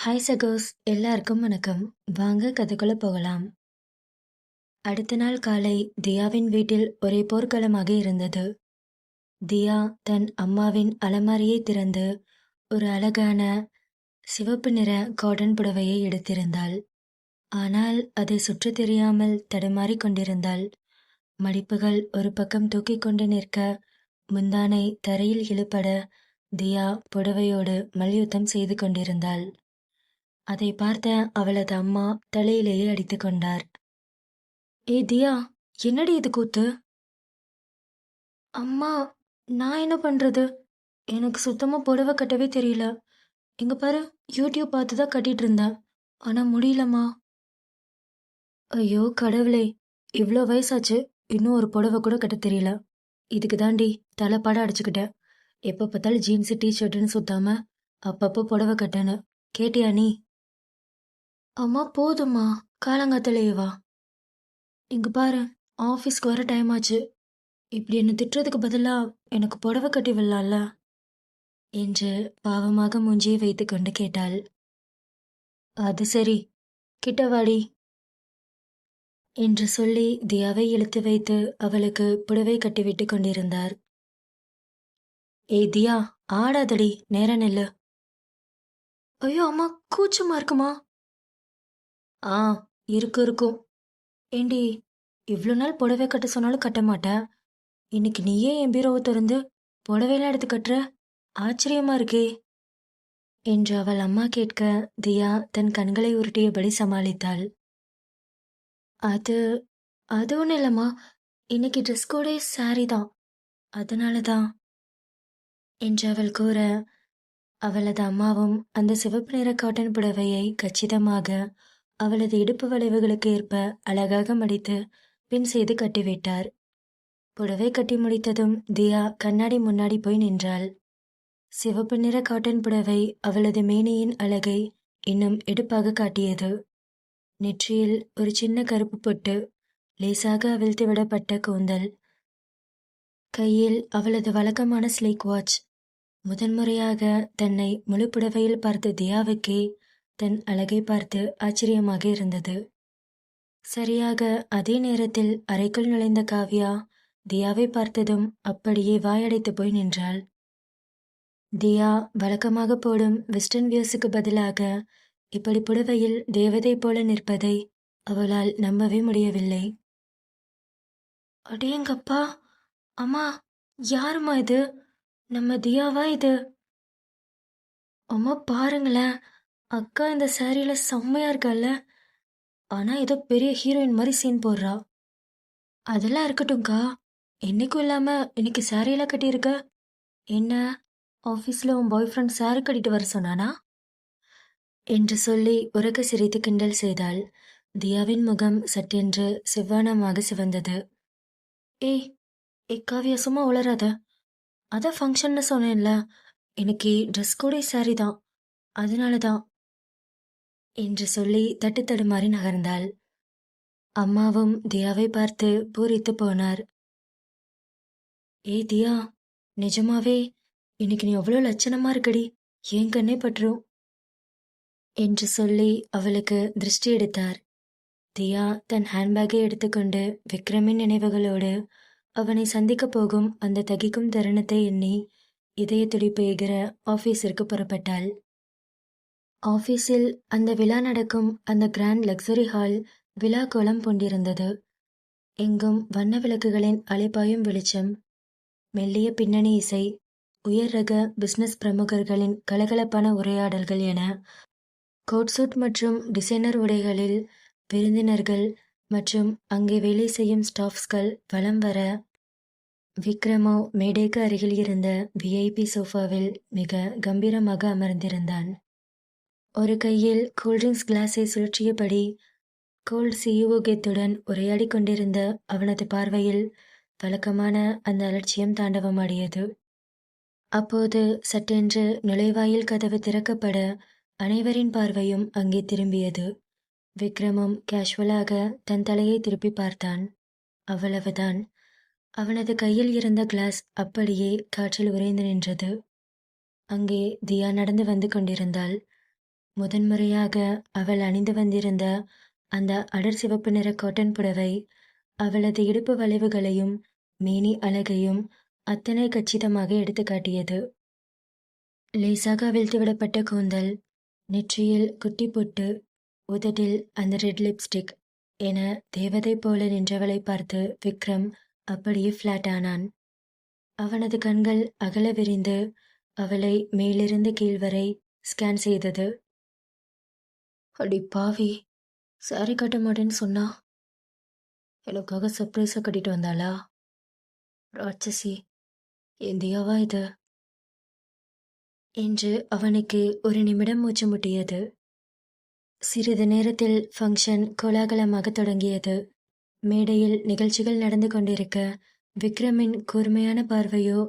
Hi சகோஸ், எல்லாருக்கும் வணக்கம். வாங்க கதைக்குள்ள போகலாம். அடுத்த நாள் காலை தியாவின் வீட்டில் ஒரே போர்க்களமாக இருந்தது. தியா தன் அம்மாவின் அலமாரியை திறந்து ஒரு அழகான சிவப்பு நிற காட்டன் புடவையை எடுத்திருந்தாள். ஆனால் அதை சுற்ற தெரியாமல் தடுமாறிக் கொண்டிருந்தாள். மடிப்புகள் ஒரு பக்கம் தூக்கிக் கொண்டு நிற்க, முந்தானை தரையில் இழுபட தியா புடவையோடு மல்யுத்தம் செய்து கொண்டிருந்தாள். அதை பார்த்த அவளது அம்மா தலையிலேயே அடித்து கொண்டார். ஏ தியா, என்னடி இது கூத்து? அம்மா, நான் என்ன பண்றது? எனக்கு சுத்தமா புடவை கட்டவே தெரியல. இங்க பாரு, யூடியூப் பார்த்து தான் கட்டிட்டு இருந்தேன். ஆனா முடியலம்மா. ஐயோ கடவுளே, இவ்வளோ வயசாச்சு, இன்னும் ஒரு புடவை கூட கட்ட தெரியல. இதுக்கு தாண்டி தலைப்பாட அடிச்சுக்கிட்டேன். எப்போ பார்த்தாலும் ஜீன்ஸு டிஷர்ட்டுன்னு சுத்தாம அப்பப்போ புடவை கட்டேன்னு கேட்டியா நீ? அம்மா போதும்மா, காலங்காத்தாலேயே வா. இங்க பாரு, ஆஃபீஸ்க்கு வர டைம் ஆச்சு. இப்படி என்னை திட்டுறதுக்கு பதிலா எனக்கு புடவை கட்டி விடலாம்ல என்று பாவமாக மூஞ்சியை வைத்துக்கொண்டு கேட்டாள். அது சரி, கிட்ட வாடி என்று சொல்லி தியாவை இழுத்து வைத்து அவளுக்கு புடவை கட்டிவிட்டு கொண்டிருந்தார். ஏய் தியா, ஆடாதடி, நேரா நெல்லு. ஐயோ அம்மா, கூச்சமா இருக்குமா? ஆ, இருக்கும். ஏண்டி, இவ்வளோ நாள் புடவை கட்ட சொன்னாலும் கட்ட மாட்டேன். இன்னைக்கு நீயே என் பீரோவை திறந்து புடவையெல்லாம் எடுத்து கட்டுற, ஆச்சரியமா இருக்கே என்று அவள் அம்மா கேட்க தியா தன் கண்களை உருட்டியபடி சமாளித்தாள். அது அது ஒன்றும் இல்லைம்மா, இன்னைக்கு ட்ரெஸ் கோடே சாரி தான், அதனால தான் என்று அவள் கூற, அவளது அம்மாவும் அந்த சிவப்பு நிற காட்டன் புடவையை கச்சிதமாக அவளது இடுப்பு வளைவுகளுக்கு ஏற்ப அழகாக மடித்து பின் செய்து கட்டிவிட்டார். புடவை கட்டி முடித்ததும் தியா கண்ணாடி முன்னாடி போய் நின்றாள். சிவப்பு நிற காட்டன் புடவை அவளது மேனியின் அழகை இன்னும் எடுப்பாக காட்டியது. நெற்றியில் ஒரு சின்ன கருப்பு பொட்டு, லேசாக அவிழ்த்து விடப்பட்ட கூந்தல், கையில் அவளது வழக்கமான ஸ்லீக் வாட்ச். முதன்முறையாக தன்னை முழு புடவையில் பார்த்த தியாவுக்கே தன் அழகை பார்த்து ஆச்சரியமாக இருந்தது. சரியாக அதே நேரத்தில் அறைக்குள் நுழைந்த காவ்யா தியாவை பார்த்ததும் அப்படியே வாயடைத்து போய் நின்றாள். தியா வழக்கமாக போடும் வெஸ்டர்ன் வியர்ஸுக்கு பதிலாக இப்படி புடவையில் தேவதை போல நிற்பதை அவளால் நம்பவே முடியவில்லை. அடேங்கப்பா, அம்மா, யாரும்மா இது? நம்ம தியாவா இது? அம்மா பாருங்களேன், அக்கா இந்த சாரியில செம்மையா இருக்கால. ஆனா ஏதோ பெரிய ஹீரோயின் மாதிரி சீன் போடுறா. அதெல்லாம் இருக்கட்டும்க்கா, என்னைக்கும் இல்லாம இன்னைக்கு சாரியெல்லாம் கட்டியிருக்க. என்ன, ஆஃபீஸில் உன் பாய் ஃப்ரெண்ட் சாரி கட்டிட்டு வர சொன்னானா என்று சொல்லி உறக்க சிரித்து கிண்டல் செய்தாள். தியாவின் முகம் சட்டென்று செவ்வானமாக சிவந்தது. ஏய் காவியா, சும்மா உளராத. அதான் ஃபங்க்ஷன்னு சொன்னேன்ல, இன்னைக்கு ட்ரெஸ் கோடே சாரி தான், அதனால தான் என்று சொல்லி தட்டு தடுமாறி நகர்ந்தாள். அம்மாவும் தியாவை பார்த்து பூரித்து போனார். ஏய் தியா, நிஜமாவே இன்னைக்கு நீ எவ்வளோ லட்சணமா இருக்கடி, ஏன் கண்ணே பற்றும் என்று சொல்லி அவளுக்கு திருஷ்டி எடுத்தார். தியா தன் ஹேண்ட்பேக்கை எடுத்துக்கொண்டு விக்ரமின் நினைவுகளோடு அவனை சந்திக்க போகும் அந்த தகிக்கும் தருணத்தை எண்ணி இதய துடிப்பு எகிற ஆஃபீஸிற்கு புறப்பட்டாள். ஆஃபீஸில் அந்த விழா நடக்கும் அந்த கிராண்ட் லக்ஸரி ஹால் விழா கோலம் பூண்டிருந்தது. எங்கும் வண்ண விளக்குகளின் அலைபாயும் வெளிச்சம், மெல்லிய பின்னணி இசை, உயர் ரக பிசினஸ் பிரமுகர்களின் கலகலப்பான உரையாடல்கள் என கோட் சூட் மற்றும் டிசைனர் உடைகளில் விருந்தினர்கள் மற்றும் அங்கே வேலை செய்யும் ஸ்டாஃப்ஸ்கள் வலம் வர, விக்ரமோ மேடைக்கு அருகில் இருந்த விஐபி சோஃபாவில் மிக கம்பீரமாக அமர்ந்திருந்தான். ஒரு கையில் கூல்ட்ரிங்க்ஸ் கிளாஸை சுழற்றியபடி கோல்ட் சிஇஓ கெத்துடன் உரையாடி கொண்டிருந்த அவனது பார்வையில் வழக்கமான அந்த அலட்சியம் தாண்டவமாடியது. அப்போது சட்டென்று நுழைவாயில் கதவு திறக்கப்பட அனைவரின் பார்வையும் அங்கே திரும்பியது. விக்ரமும் கேஷுவலாக தன் தலையை திருப்பி பார்த்தான். அவ்வளவுதான். அவனது கையில் இருந்த கிளாஸ் அப்படியே காற்றில் உறைந்து நின்றது. அங்கே தியா நடந்து வந்து கொண்டிருந்தாள். முதன்முறையாக அவள் அணிந்து வந்திருந்த அந்த அடர் சிவப்பு நிற காட்டன் புடவை அவளது இடுப்பு வளைவுகளையும் மேனி அழகையும் அத்தனை கச்சிதமாக எடுத்து காட்டியது. லேசாக அவிழ்த்து விடப்பட்ட கூந்தல், நெற்றியில் குட்டி பொட்டு, உதட்டில் அந்த ரெட் லிப்ஸ்டிக் என தேவதை போல நின்றவளை பார்த்து விக்ரம் அப்படியே ஃப்ளாட் ஆனான். அவனது கண்கள் அகல விரிந்து அவளை மேலிருந்து கீழ் வரை ஸ்கேன் செய்தது. அடி பாவி, சாரி கட்ட மாட்டேன்னு சொன்னா, எனக்காக சர்ப்ரைஸாக கட்டிட்டு வந்தாளா? ராட்சசி, இந்தியாவா இது என்று அவனுக்கு ஒரு நிமிடம் மூச்சு முட்டியது. சிறிது நேரத்தில் ஃபங்க்ஷன் கோலாகலமாக தொடங்கியது. மேடையில் நிகழ்ச்சிகள் நடந்து கொண்டிருக்க விக்ரமின் கூர்மையான பார்வையோ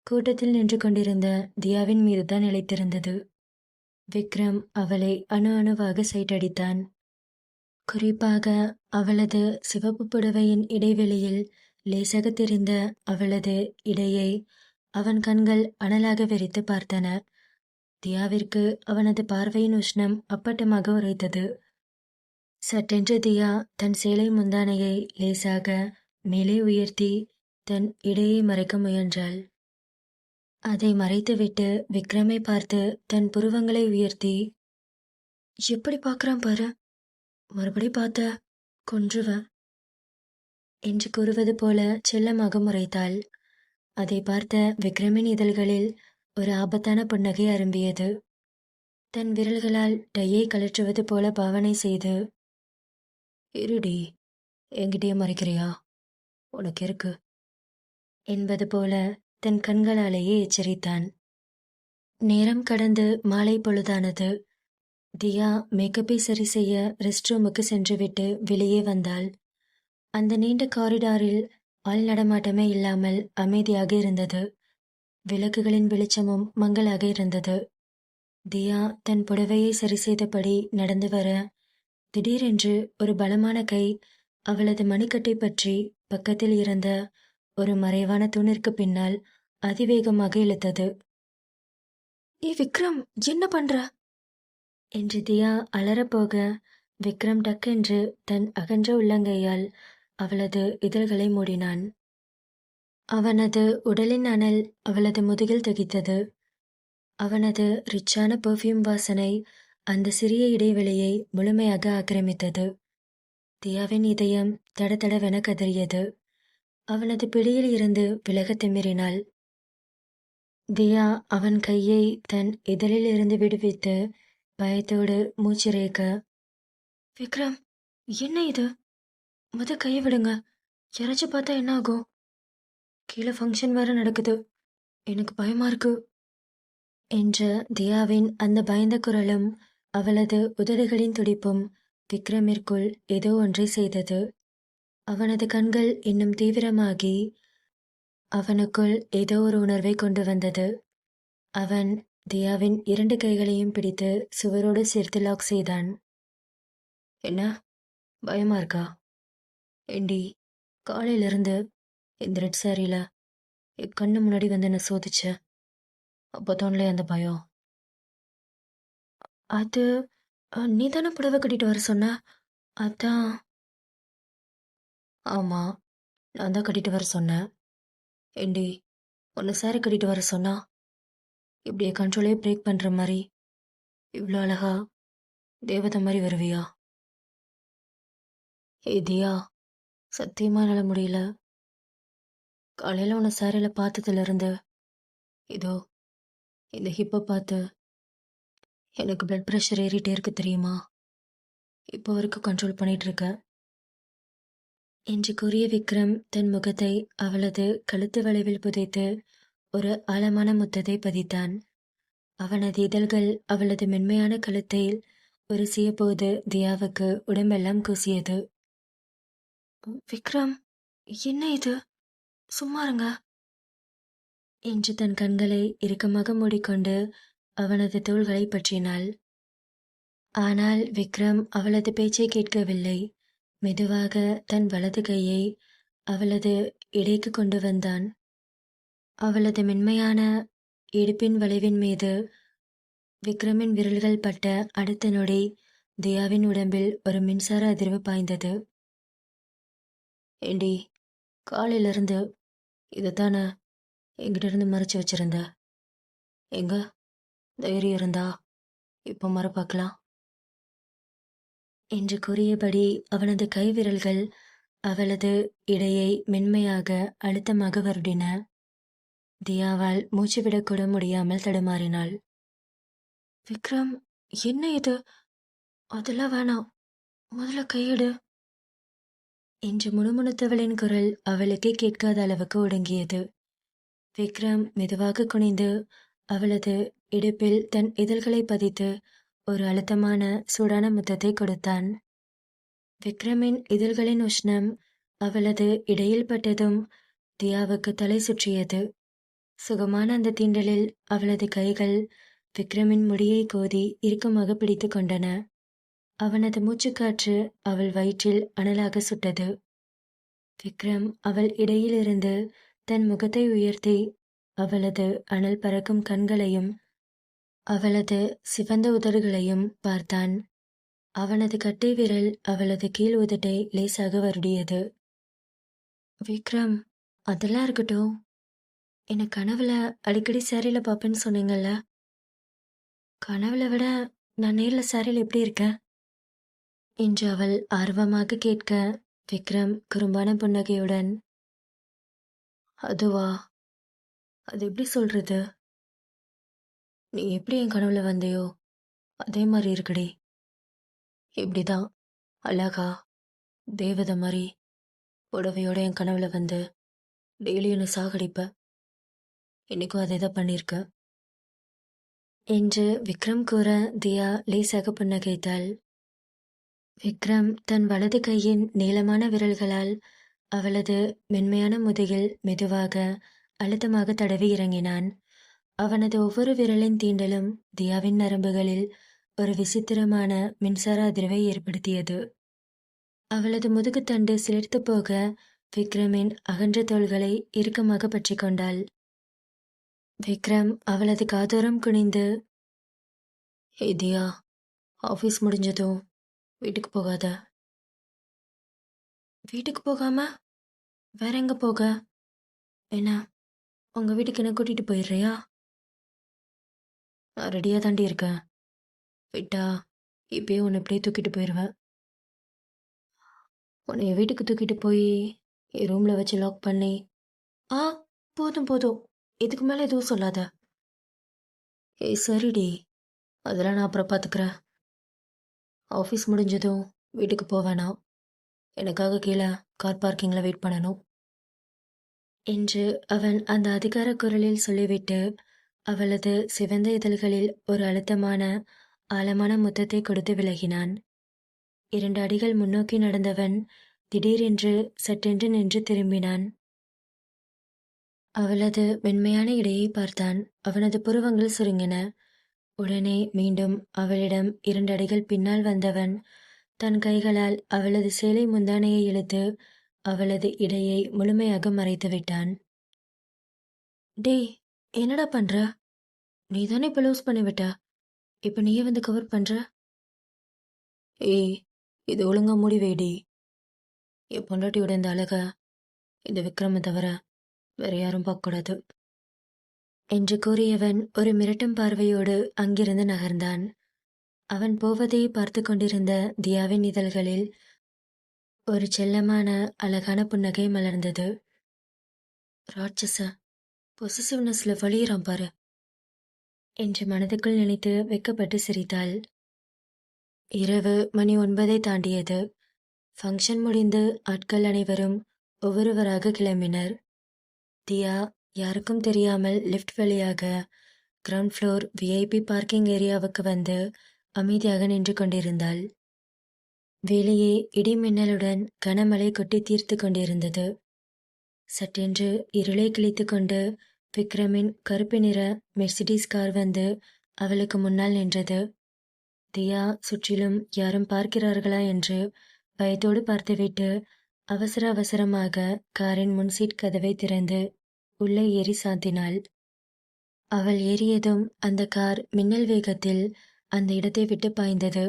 கூட்டத்தில் நின்று கொண்டிருந்த தியாவின் மீதுதான் நிலைத்திருந்தது. விக்ரம் அவளை அணு அணுவாக சைட்டடித்தான். குறிப்பாக அவளது சிவப்பு புடவையின் இடைவெளியில் லேசாக தெரிந்த அவளது இடையை அவன் கண்கள் அனலாக வெறித்து பார்த்தன. தியாவிற்கு அவனது பார்வையின் உஷ்ணம் அப்பட்டமாக உரைத்தது. சட்டென்று தியா தன் சேலை முந்தானையை லேசாக மேலே உயர்த்தி தன் இடையை மறைக்க முயன்றாள். அதை மறைத்துவிட்டு விக்ரமை பார்த்து தன் புருவங்களை உயர்த்தி, எப்படி பார்க்கறான் பாரு, மறுபடி பார்த்த கொன்றுவ என்று கூறுவது போல செல்லமாக முறைத்தாள். அதை பார்த்த விக்ரமின் இதழ்களில் ஒரு ஆபத்தான புன்னகை அரும்பியது. தன் விரல்களால் டையை கழற்றுவது போல பாவனை செய்து, இருடி, என்கிட்டயே மறைக்கிறியா, உனக்கு இருக்கு என்பது போல தன் கண்களாலேயே எச்சரித்தான். நேரம் கடந்து மாலை பொழுதானது. தியா மேக்கப்பை சரி செய்ய ரெஸ்ட் ரூமுக்கு சென்றுவிட்டு வெளியே வந்தாள். அந்த நீண்ட காரிடாரில் ஆள் நடமாட்டமே இல்லாமல் அமைதியாக இருந்தது. விளக்குகளின் வெளிச்சமும் மங்கலாக இருந்தது. தியா தன் புடவையை சரி செய்தபடி நடந்து வர திடீரென்று ஒரு பலமான கை அவளது மணிக்கட்டை பற்றி பக்கத்தில் இருந்த ஒரு மறைவான தூணிற்கு பின்னால் அதிவேகமாக இழுத்தது. ஏ விக்ரம், என்ன பண்ற என்று தியா அலறப்போக விக்ரம் டக்கென்று தன் அகன்ற உள்ளங்கையால் அவளது இதழ்களை மூடினான். அவனது உடலின் அனல் அவளது முதுகில் தகித்தது. அவனது ரிச்சான பெர்ஃப்யூம் வாசனை அந்த சிறிய இடைவெளியை முழுமையாக ஆக்கிரமித்தது. தியாவின் இதயம் தடதடவென கதறியது. அவனது பிடியில் இருந்து விலக திமிரினாள். தியா அவன் கையை தன் இதழில் இருந்து விடுவித்து பயத்தோடு மூச்சிறைக்க, விக்ரம், என்ன இது, கையை விடுங்க, யாராச்சும் பார்த்தா என்ன ஆகும், கீழே ஃபங்க்ஷன் வேற நடக்குது, எனக்கு பயமா இருக்கு என்ற தியாவின் அந்த பயந்த குரலும் அவளது உதடுகளின் துடிப்பும் விக்ரமிற்குள் ஏதோ ஒன்றை செய்தது. அவனது கண்கள் இன்னும் தீவிரமாகி அவனுக்குள் ஏதோ ஒரு உணர்வை கொண்டு வந்தது. அவன் தியாவின் 2 கைகளையும் பிடித்து சுவரோடு சேர்த்து லாக் செய்தான். என்ன, பயமா இருக்கா? ஏண்டி, காலையிலிருந்து இந்த ரெட் சாரியில என் கண்ணு முன்னாடி வந்து என்ன சோதிச்ச, அப்போ தோணலையே அந்த பயம்? அது நீ தானே புடவை கட்டிட்டு வர சொன்ன, அதான். ஆமா, நான் தான் கட்டிட்டு வர சொன்னேன். ஏண்டி, உன்னை சாரி கட்டிட்டு வர சொன்னா இப்படியே கண்ட்ரோலே பிரேக் பண்ற மாதிரி இவ்வளோ அழகா தேவதை மாதிரி வருவியா? தியா, சத்தியமா என்னால முடியல. காலையில உன்னை சாரியில பார்த்ததுல இருந்து இதோ இந்த ஹிப்பை பார்த்து எனக்கு பிளட் ப்ரெஷர் ஏறிட்டே இருக்கு தெரியுமா? இப்போ வரைக்கும் கண்ட்ரோல் பண்ணிட்டு இருக்க என்று கூறிய விக்ரம் தன் முகத்தை அவளது கழுத்து வளைவில் புதைத்து ஒரு ஆழமான முத்தத்தை பதித்தான். அவனது இதழ்கள் அவளது மென்மையான கழுத்தில் உரசிய போது தியாவுக்கு உடம்பெல்லாம் கூசியது. விக்ரம், என்ன இது, சும்மா இருங்க என்று தன் கண்களை இறுக்கமாக மூடிக்கொண்டு அவனது தோள்களை பற்றினாள். ஆனால் விக்ரம் அவளது பேச்சை கேட்கவில்லை. மெதுவாக தன் வலது கையை அவளது இடைக்கு கொண்டு வந்தான். அவளது மென்மையான இடுப்பின் வளைவின் மீது விக்ரமின் விரல்கள் பட்ட அடுத்த நொடி தியாவின் உடம்பில் ஒரு மின்சார அதிர்வு பாய்ந்தது. ஏண்டி, காலையில இருந்து இதுதானே என்கிட்ட இருந்து மறைச்சு வச்சிருந்த? எங்க தைரியம் இருந்தா இப்போ மற பார்க்கலாம் என்று கூறியபடி அவனது கை விரல்கள் அவளது இடையை மென்மையாக அழுத்தமாக வருடின. தியாவால் மூச்சு விடக்கூட முடியாமல் தடுமாறினாள். விக்ரம், என்ன இது? அதெல்லாம் வேணாம், முதல்ல கையெடு என்று முணுமுணுத்தவளின் குரல் அவளுக்கே கேட்காத அளவுக்கு ஒடுங்கியது. விக்ரம் மெதுவாக குனிந்து அவளது இடுப்பில் தன் இதழ்களை பதித்து ஒரு அழுத்தமான சூடான முத்தத்தை கொடுத்தான். விக்ரமின் இதழ்களின் உஷ்ணம் அவளது இடையில் பட்டதும் தியாவுக்கு தலை சுற்றியது. சுகமான அந்த தீண்டலில் அவளது கைகள் விக்ரமின் முடியை கோதி இறுக்கமாக பிடித்து கொண்டன. அவனது மூச்சுக்காற்று அவள் வயிற்றில் அனலாக சுட்டது. விக்ரம் அவள் இடையிலிருந்து தன் முகத்தை உயர்த்தி அவளது அனல் பறக்கும் கண்களையும் அவளது சிவந்த உதடுகளையும் பார்த்தான். அவனது கட்டை விரல் அவளது கீழ் உதட்டை லேசாக வருடியது. விக்ரம், அதெல்லாம் இருக்கட்டும், என்னை கனவுல அடிக்கடி சாரியில பார்ப்பேன்னு சொன்னீங்கல்ல, கனவுல விட நான் நேர்ல சாரியில் எப்படி இருக்கேன் என்று அவள் ஆர்வமாக கேட்க, விக்ரம் குறும்பான புன்னகையுடன், அதுவா, அது எப்படி சொல்றது, நீ எப்படி என் கனவுல வந்தையோ அதே மாதிரி இருக்குடி. இப்படிதான் அழகா தேவதை மாதிரி புடவையோட என் கனவுல வந்து டெய்லி என்னை சாகடிப்ப. இன்னைக்கும் அதே தான் பண்ணியிருக்க என்று விக்ரம் கூற தியா லேசாக புன்னகைத்தாள். விக்ரம் தன் வலது கையின் நீளமான விரல்களால் அவளது மென்மையான முதுகில் மெதுவாக அழுத்தமாக தடவி இறங்கினான். அவனது ஒவ்வொரு விரலின் தீண்டலும் தியாவின் நரம்புகளில் ஒரு விசித்திரமான மின்சார அதிர்வை ஏற்படுத்தியது. அவளது முதுகுத்தண்டு சிலிர்த்து போக விக்ரமின் அகன்ற தோள்களை இறுக்கமாக பற்றி கொண்டாள். விக்ரம் அவளது காதோரம் குனிந்து, "ஏ தியா, ஆஃபீஸ் முடிஞ்சதும் வீட்டுக்கு போகாத." வீட்டுக்கு போகாம வேற எங்க போக? என்ன, உங்க வீட்டுக்கு என்ன கூட்டிட்டு போயிடுறியா? நான் ரெடியாக தாண்டி இருக்கேன். விட்டா இப்பயே உன்னை இப்படியே தூக்கிட்டு போயிடுவேன். உன்னை என் வீட்டுக்கு தூக்கிட்டு போய் என் ரூமில் வச்சு லாக் பண்ணி, ஆ போதும் போதும், இதுக்கு மேலே எதுவும் சொல்லாத. ஏய் சரிடி, அதெல்லாம் நான் அப்புறம் பார்த்துக்கிறேன். ஆஃபீஸ் முடிஞ்சதும் வீட்டுக்கு போவேணாம், எனக்காக கீழே கார் பார்க்கிங்கில் வெயிட் பண்ணணும் என்று அவன் அந்த அதிகார குரலில் சொல்லிவிட்டு அவளது சிவந்த இதழ்களில் ஒரு அழுத்தமான ஆழமான முத்தத்தை கொடுத்து விலகினான். 2 அடிகள் முன்னோக்கி நடந்தவன் திடீரென்று சட்டென்று நின்று திரும்பினான். அவளது மென்மையான இடையை பார்த்தான். அவனது புருவங்கள் சுருங்கின. உடனே மீண்டும் அவளிடம் 2 அடிகள் பின்னால் வந்தவன் தன் கைகளால் அவளது சேலை முந்தானையை இழுத்து அவளது இடையை முழுமையாக மறைத்து விட்டான். டேய், என்னடா பண்ற? நீ தானே இப்போ லூஸ் பண்ணிவிட்ட, இப்போ நீயே வந்து கவர் பண்ற? ஏய், இது ஒழுங்கா மூடி வைடி. என் பொண்டாட்டியோட இந்த அழக இந்த விக்ரமை தவிர வேற யாரும் பார்க்கக்கூடாது என்று கூறியவன் ஒரு மிரட்டும் பார்வையோடு அங்கிருந்து நகர்ந்தான். அவன் போவதை பார்த்து கொண்டிருந்த தியாவின் இதழ்களில் ஒரு செல்லமான அழகான புன்னகை மலர்ந்தது. ராட்சச, பொசிசிவ்னஸ்ல வலியுறான் பாரு என்று மனதுக்குள் நினைத்து வெக்கப்பட்டு சிரித்தாள். இரவு மணி 9 தாண்டியது. ஃபங்க்ஷன் முடிந்து ஆட்கள் அனைவரும் ஒவ்வொருவராக கிளம்பினர். தியா யாருக்கும் தெரியாமல் லிஃப்ட் வழியாக கிரவுண்ட் ஃப்ளோர் விஐபி பார்க்கிங் ஏரியாவுக்கு வந்து அமைதியாக நின்று கொண்டிருந்தாள். வெளியே இடி மின்னலுடன் கனமழை கொட்டி தீர்த்து கொண்டிருந்தது. சட்டென்று இருளை கிழித்து கொண்டு விக்ரமின் கருப்பு நிற மெர்சிடிஸ் கார் வந்து அவளுக்கு முன்னால் நின்றது. தியா சுற்றிலும் யாரும் பார்க்கிறார்களா என்று பயத்தோடு பார்த்துவிட்டு அவசர அவசரமாக காரின் முன் சீட் கதவை திறந்து உள்ளே ஏறி சாத்தினாள். அவள் ஏறியதும் அந்த கார் மின்னல் வேகத்தில் அந்த இடத்தை விட்டு பாய்ந்தது.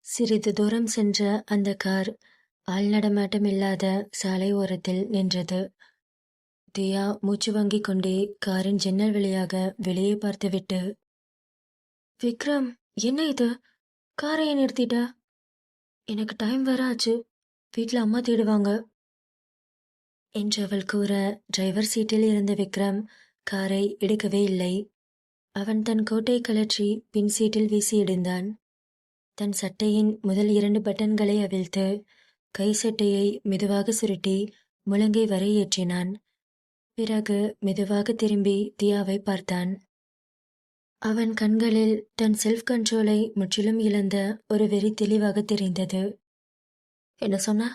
சிறிது தூரம் சென்ற அந்த கார் ஆள் நடமாட்டம் இல்லாத சாலை ஓரத்தில் நின்றது. தியா மூச்சு வாங்கிக் கொண்டே காரின் ஜன்னல் வழியாக வெளியே பார்த்துவிட்டு, விக்ரம், என்ன இது? காரை ஏன் நிறுத்திட்ட? எனக்கு டைம் வேற ஆச்சு. வீட்டில் அம்மா தேடுவாங்க என்று அவள் கூற, டிரைவர் சீட்டில் இருந்த விக்ரம் காரை எடுக்கவே இல்லை. அவன் தன் கோட்டை கழற்றி பின் சீட்டில் வீசி எறிந்தான். தன் சட்டையின் முதல் 2 பட்டன்களை அவிழ்த்து கை சட்டையை மெதுவாக சுருட்டி முழங்கை வரை ஏற்றினான். பிறகு மெதுவாக திரும்பி தியாவை பார்த்தான். அவன் கண்களில் தன் செல்ஃப் கண்ட்ரோலை முற்றிலும் இழந்த ஒரு வெறி தெளிவாக தெரிந்தது. என்ன சொன்ன?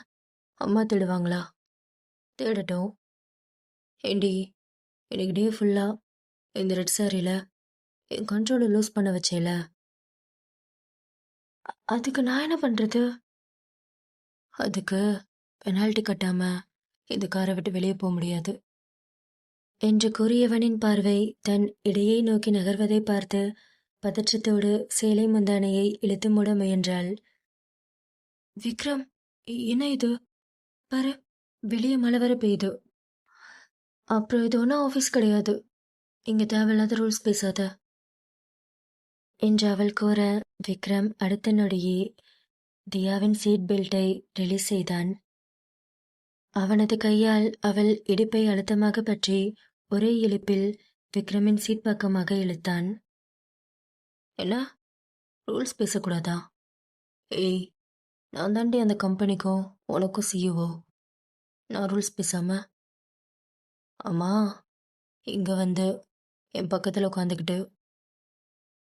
அம்மா தேடுவாங்களா? தேடட்டும். ஏண்டி, இன்னைக்கு டே ஃபுல்லா இந்த ரெட் சாரியில் என் கண்ட்ரோலை லூஸ் பண்ண வச்சேல, அதுக்கு நான் என்ன பண்றது? அதுக்கு பெனால்ட்டி கட்டாம இந்த காரை விட்டு வெளியே போக முடியாது என்று கூறியவனின் பார்வை தன் இடையை நோக்கி நகர்வதை பார்த்து பதற்றத்தோடு சேலை முந்தானையை இழுத்து மூட முயன்றாள். விக்ரம், என்ன இது? பாரு, வெளியே மழை வர பெய்யுது. அப்புறம் இது ஒன்றும் ஆஃபீஸ் கிடையாது. இங்கே தேவையில்லாத ரூல்ஸ் பேசாத என்று அவள் கூற, விக்ரம் அடுத்த நொடியே தியாவின் சீட் பெல்ட்டை ரிலீஸ் செய்தான். அவனது கையால் அவள் இடுப்பை அழுத்தமாக பற்றி ஒரே இழுப்பில் விக்ரமின் சீட் பக்கமாக இழுத்தான். என்ன, ரூல்ஸ் பேசக்கூடாதா? ஏய், நான் தாண்டி அந்த கம்பெனிக்கும் உனக்கும் சிஇஓ. நான் ரூல்ஸ் பேசாம? அம்மா, இங்கே வந்து என் பக்கத்தில் உட்காந்துக்கிட்டு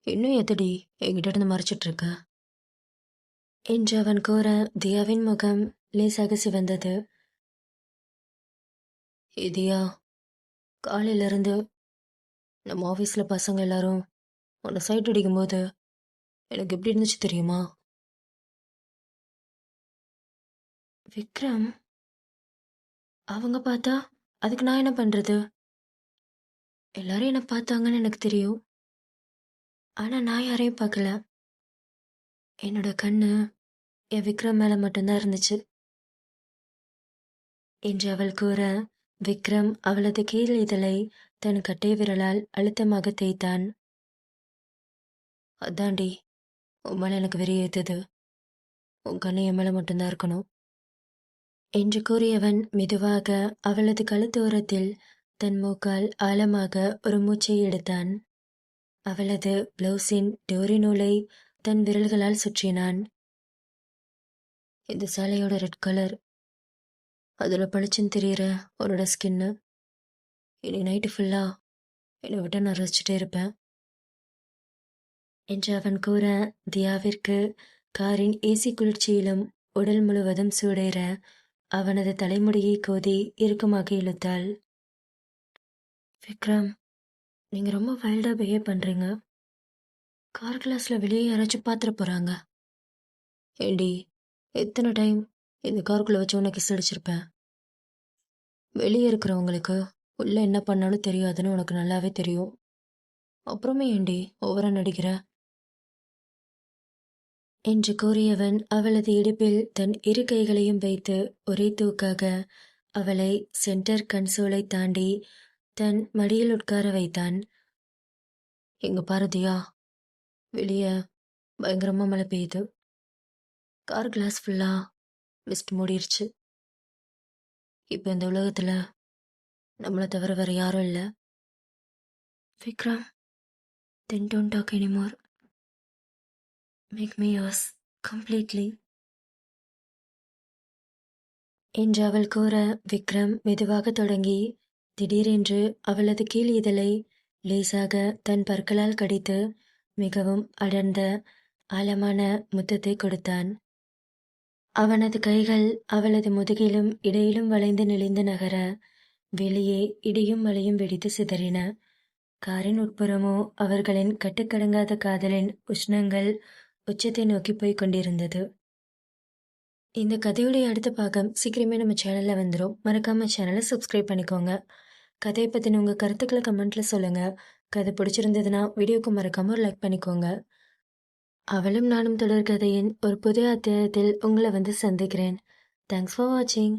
இன்னும் எத்தடி என்கிட்ட இருந்து மறைச்சிட்ருக்க என்று அவன் கூற, தியாவின் முகம் லேசாக சிவந்தது. தியா, காலையிலேருந்து நம்ம ஆஃபீஸில் பசங்க எல்லாரும் உன்னை சைட் அடிக்கும்போது எனக்கு எப்படி இருந்துச்சு தெரியுமா? விக்ரம், அவங்க பார்த்தா அதுக்கு நான் என்ன பண்ணுறது? எல்லாரும் என்னை பார்த்தாங்கன்னு எனக்கு தெரியும். ஆனால் நான் யாரையும் பார்க்கல. என்னோட கண்ணு என் விக்ரம் மேலே மட்டும்தான் இருந்துச்சு என்று அவள் கூற, விக்ரம் அவளது கீழ் இதழை தன் கட்டை விரலால் அழுத்தமாக தேய்த்தான். அதாண்டி உன் மேலே எனக்கு வெறி ஏற்றுது. உன் கண்ணு என் மேலே மட்டும்தான் இருக்கணும் என்று கூறியவன் மெதுவாக அவளது கழுத்தோரத்தில் தன் மூக்கால் ஆழமாக ஒரு மூச்சை எடுத்தான். அவளது பிளவுஸின் டோரி நூலை தன் விரல்களால் சுற்றினான். இந்த சேலையோட ரெட் கலர், அதில் பளிச்சுன்னு தெரிகிற உன்னோட ஸ்கின்னு, இன்னைக்கு நைட்டு ஃபுல்லாக என்னை விட்டு நான் ரசிச்சுட்டே இருப்பேன் என்று அவன் கூற, தியாவிற்கு காரின் ஏசி குளிர்ச்சியிலும் உடல் முழுவதும் சூடேற அவனது தலைமுடியை கோதி இறுக்கமாக இழுத்தாள். விக்ரம், நீங்கள் ரொம்ப வைல்டாக பிஹேவ் பண்ணுறீங்க. கார் கிளாஸில் வெளியே யாராச்சும் பார்த்துட போகிறாங்க. ஏண்டி, எத்தனை டைம் இந்த காருக்குள்ளே வச்சு உன்னை கிஸ் அடிச்சிருப்பேன். வெளியே இருக்கிறவங்களுக்கு உள்ளே என்ன பண்ணாலும் தெரியாதுன்னு உனக்கு நல்லாவே தெரியும். அப்புறமே ஏண்டி ஓவரா நடிக்கிற என்று கூறியவன் அவளது இடுப்பில் தன் இரு கைகளையும் வைத்து ஒரே தூக்காக அவளை சென்டர் கன்சோலை தாண்டி தன் மடியில் உட்கார வைத்தான். எங்க பாரதியா, வெளியே பயங்கரமா மழை பெய்யுது. கார் கிளாஸ் ஃபுல்லா மிஸ்ட் மூடிருச்சு. இப்போ இந்த உலகத்துல நம்மளை தவிர வேற யாரும் இல்லை. Vikram, then don't talk anymore. Make me yours completely என்று அவள் கூற, விக்ரம் மெதுவாக தொடங்கி திடீரென்று அவளது கீழ் இதழை லேசாக தன் பற்களால் கடித்து மிகவும் அடர்ந்த ஆழமான முத்தத்தை கொடுத்தான். அவனது கைகள் அவளது முதுகிலும் இடையிலும் வளைந்து நெளிந்து நகர வெளியே இடியும் மழையும் வெடித்து சிதறின. காரின் உட்புறமோ அவர்களின் கட்டுக்கடங்காத காதலின் உஷ்ணங்கள் உச்சத்தை நோக்கி போய் கொண்டிருந்தது. இந்த கதையுடைய அடுத்த பாகம் சீக்கிரமே நம்ம சேனலில் வந்துடும். மறக்காம சேனலை சப்ஸ்கிரைப் பண்ணிக்கோங்க. கதையை பற்றின உங்கள் கருத்துக்களை கமெண்ட்டில் சொல்லுங்கள். கதை பிடிச்சிருந்ததுன்னா வீடியோக்கு மறக்காம ஒரு லைக் பண்ணிக்கோங்க. அவளும் நானும் தொடர்கதையின் ஒரு புதிய அத்தியாயத்தில் உங்களை வந்து சந்திக்கிறேன். தேங்க்ஸ் ஃபார் வாட்சிங்.